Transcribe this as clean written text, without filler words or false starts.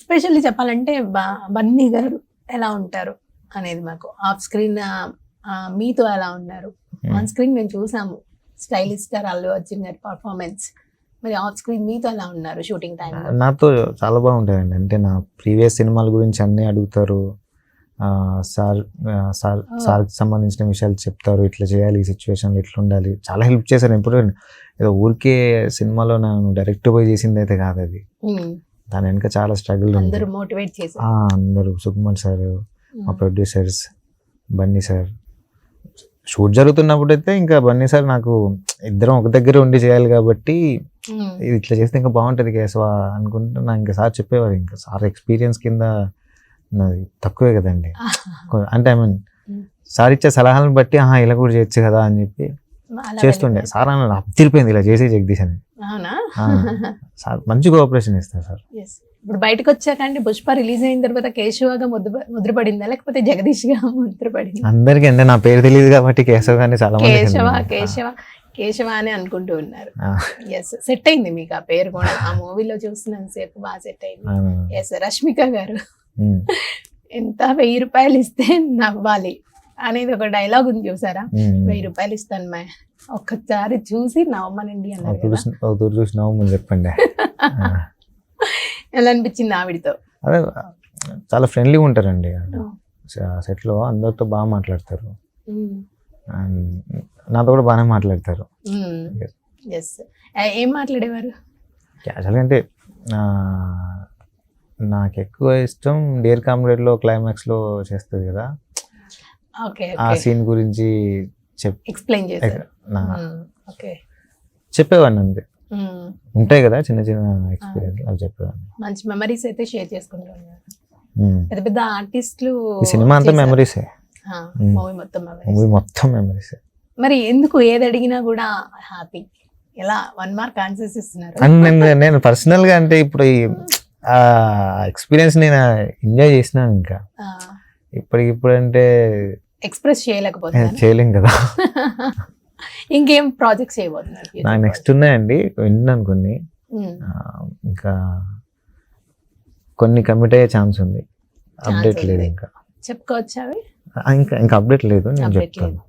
Specially చెప్పాలంటే బన్నీ గారు ఎలా ఉంటారు అనేది మాకు ఆఫ్ స్క్రీన్ మీతో ఎలా ఉన్నారు ఆన్ స్క్రీన్ మేము చూసాము స్టైలిష్ స్టార్ అల్లు అర్జున్ గారి పర్ఫార్మెన్స్, మరి ఆఫ్ స్క్రీన్ మీతో ఎలా ఉన్నారు షూటింగ్ టైం? నాతో చాలా బాగుంటాయండి. అంటే నా ప్రీవియస్ సినిమాల గురించి అన్నీ అడుగుతారు, సార్కి సంబంధించిన విషయాలు చెప్తారు, ఇట్లా చేయాలి, ఈ సిచ్యువేషన్లో ఇట్లా ఉండాలి, చాలా హెల్ప్ చేశారు. ఎప్పుడు ఏదో ఊరికే సినిమాలో నేను డైరెక్ట్ పోయి చేసింది అయితే కాదు అది, దాని వెనుక చాలా స్ట్రగుల్ ఉంది. అందరూ మోటివేట్ చేశారు. అందరూ సుకుమార్ సార్, మా ప్రొడ్యూసర్స్, బన్నీ సార్. షూట్ జరుగుతున్నప్పుడు అయితే ఇంకా బన్నీ సార్ నాకు ఇద్దరం ఒక దగ్గర ఉండి చేయాలి కాబట్టి ఇది ఇట్లా చేస్తే ఇంకా బాగుంటుంది కేశవ అనుకుంటే నాకు ఇంకా సార్ చెప్పేవారు. ఇంకా సార్ ఎక్స్పీరియన్స్ కింద నాది తక్కువే కదండి. అంటే ఐ మీన్ సార్ ఇచ్చే సలహాలను బట్టి ఇలా కూడా చేయొచ్చు కదా అని చెప్పి చేస్తుండే. సార్ అన్న అప్తిరిపోయింది ఇలా చేసి జగదీష్ అని. సార్ మంచి కోఆపరేషన్ ఇస్తారు సార్. ఇప్పుడు బయటకు వచ్చాకండి పుష్ప రిలీజ్ అయిన తర్వాత కేశవగా ముద్రపడిందా లేకపోతే జగదీష్ గా ముద్రపడింది? అందరికీ అంటే నా పేరు తెలియదు కాబట్టి కేశవ గానీ చాలా మంది కేశవ కేశవ కేశవ అని అనుకుంటూ ఉన్నారు. ఎస్, సెట్ అయింది మీకు ఆ పేరు కూడా. ఆ మూవీలో చూసినంత సేపు బాగా సెట్ అయింది. ఎస్, రష్మిక గారు ఎంత 1000 రూపాయలు ఇస్తే నవ్వాలి అనేది ఒక డైలాగ్ ఉంది చూసారా? 1000 రూపాయలు ఇస్తాను మా ఒక్కసారి చూసి నవ్వమనండి అన్నారు. చూసి నవ్వమని చెప్పండి. ఎలా అనిపించింది ఆవిడతో? అదే చాలా ఫ్రెండ్లీగా ఉంటారండి సెట్లో, అందరితో బాగా మాట్లాడతారు, నాతో కూడా బాగానే మాట్లాడతారు. ఏం మాట్లాడేవారు? క్యాజువల్గా అంటే నాకు ఎక్కువ ఇష్టం డియర్ కామ్రేడ్లో క్లైమాక్స్లో చేస్తుంది కదా, ఆ సీన్ గురించి ఎక్స్ప్లెయిన్ చెప్పేవాడిని. అంతే ఉంటాయి కదా చిన్న చిన్న ఎక్స్పీరియన్స్, అవి చెప్పేవాడిని. మంచి మెమరీస్ అయితే షేర్ చేసుకుంటున్నారు. పెద్ద పెద్ద ఆర్టిస్టులు సినిమా అంతా మెమరీసే, మూవీ మొత్తం మెమరీసే. మరి ఎందుకు ఏది అడిగినా కూడా హ్యాపీ, ఎలా 1 మార్క్ ఆన్సర్స్ ఇస్తున్నారు? నేను పర్సనల్ గా అంటే ఇప్పుడు ఆ ఎక్స్పీరియన్స్ నేను ఎంజాయ్ చేసినాను. ఇంకా ఇప్పటికిప్పుడు అంటే ఎక్స్ప్రెస్ చేయలేం కదా. ఇంకేం ప్రాజెక్ట్స్ చేయబోతున్నారు? నాకు నెక్స్ట్ ఉన్నాయండి, విన్నాను కొన్ని, ఇంకా కొన్ని కమిట్ అయ్యే ఛాన్స్ ఉంది. అప్డేట్ లేదు, ఇంకా చెప్పుకోవచ్చా? ఇంకా అప్డేట్ లేదు, నేను చెప్తాను.